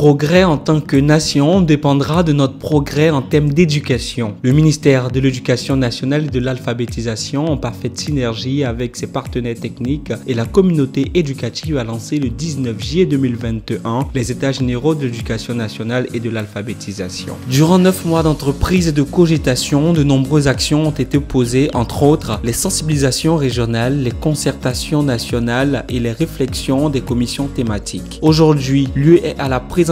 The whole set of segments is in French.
progrès en tant que nation dépendra de notre progrès en termes d'éducation. Le ministère de l'Éducation nationale et de l'alphabétisation, en parfaite synergie avec ses partenaires techniques et la communauté éducative, a lancé le 19 juillet 2021 les États généraux de l'éducation nationale et de l'alphabétisation. Durant 9 mois d'entreprise et de cogitation, de nombreuses actions ont été posées, entre autres les sensibilisations régionales, les concertations nationales et les réflexions des commissions thématiques. Aujourd'hui, lieu est à la présentation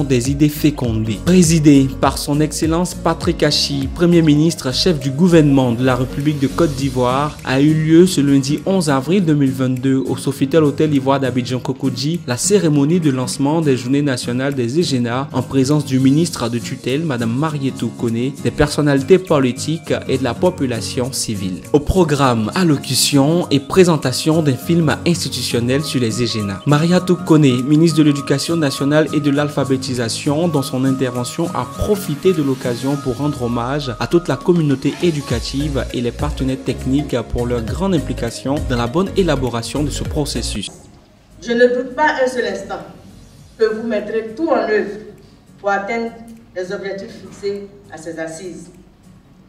des idées fécondées. Présidé par son Excellence Patrick Achi, Premier ministre, chef du gouvernement de la République de Côte d'Ivoire, a eu lieu ce lundi 11 avril 2022 au Sofitel Hôtel Ivoire d'Abidjan Cocody la cérémonie de lancement des Journées nationales des EGENA en présence du ministre de tutelle, Madame Marietou Koné, des personnalités politiques et de la population civile. Au programme, allocution et présentation d'un film institutionnel sur les EGENA. Marietou Koné, ministre de l'Éducation nationale et de l'alphabétisation, dans son intervention a profité de l'occasion pour rendre hommage à toute la communauté éducative et les partenaires techniques pour leur grande implication dans la bonne élaboration de ce processus. Je ne doute pas un seul instant que vous mettrez tout en œuvre pour atteindre les objectifs fixés à ces assises.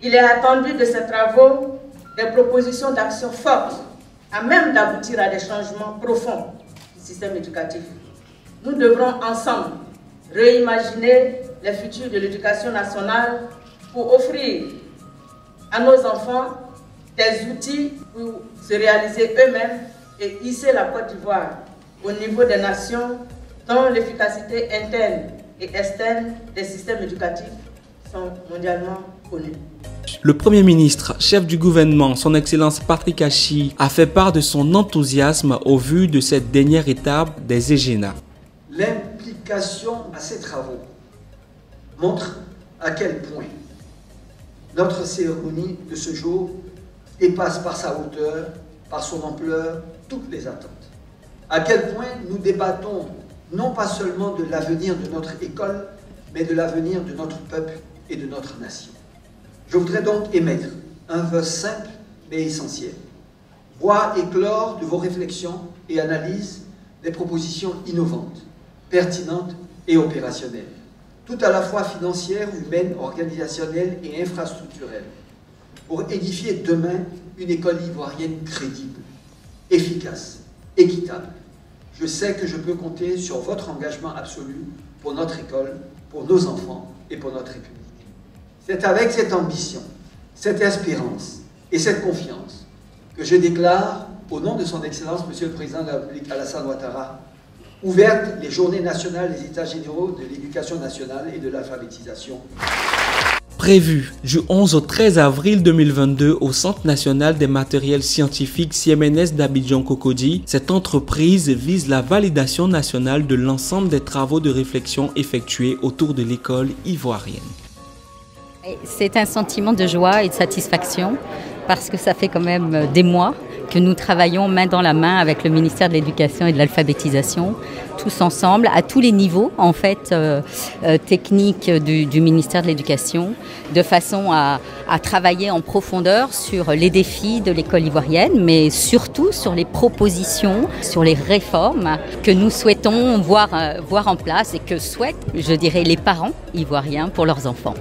Il est attendu de ces travaux des propositions d'action fortes à même d'aboutir à des changements profonds du système éducatif. Nous devrons ensemble réimaginer les futurs de l'éducation nationale pour offrir à nos enfants des outils pour se réaliser eux-mêmes et hisser la Côte d'Ivoire au niveau des nations dont l'efficacité interne et externe des systèmes éducatifs sont mondialement connus. Le Premier ministre, chef du gouvernement, son Excellence Patrick Achi, a fait part de son enthousiasme au vu de cette dernière étape des EGENA. L'implication à ces travaux montre à quel point notre cérémonie de ce jour dépasse par sa hauteur, par son ampleur, toutes les attentes. À quel point nous débattons non pas seulement de l'avenir de notre école, mais de l'avenir de notre peuple et de notre nation. Je voudrais donc émettre un vœu simple mais essentiel. Voir éclore de vos réflexions et analyses des propositions innovantes, pertinentes et opérationnelles, tout à la fois financières, humaines, organisationnelles et infrastructurelles, pour édifier demain une école ivoirienne crédible, efficace, équitable. Je sais que je peux compter sur votre engagement absolu pour notre école, pour nos enfants et pour notre République. C'est avec cette ambition, cette espérance et cette confiance que je déclare, au nom de son Excellence, Monsieur le Président de la République Alassane Ouattara, ouvertes les Journées nationales des États généraux de l'éducation nationale et de l'alphabétisation. Prévu du 11 au 13 avril 2022 au Centre national des matériels scientifiques CMNS d'Abidjan Cocody, cette entreprise vise la validation nationale de l'ensemble des travaux de réflexion effectués autour de l'école ivoirienne. C'est un sentiment de joie et de satisfaction parce que ça fait quand même des mois que nous travaillons main dans la main avec le ministère de l'Éducation et de l'Alphabétisation, tous ensemble, à tous les niveaux en fait techniques du ministère de l'Éducation, de façon à travailler en profondeur sur les défis de l'école ivoirienne, mais surtout sur les propositions, sur les réformes que nous souhaitons voir en place et que souhaitent, je dirais, les parents ivoiriens pour leurs enfants.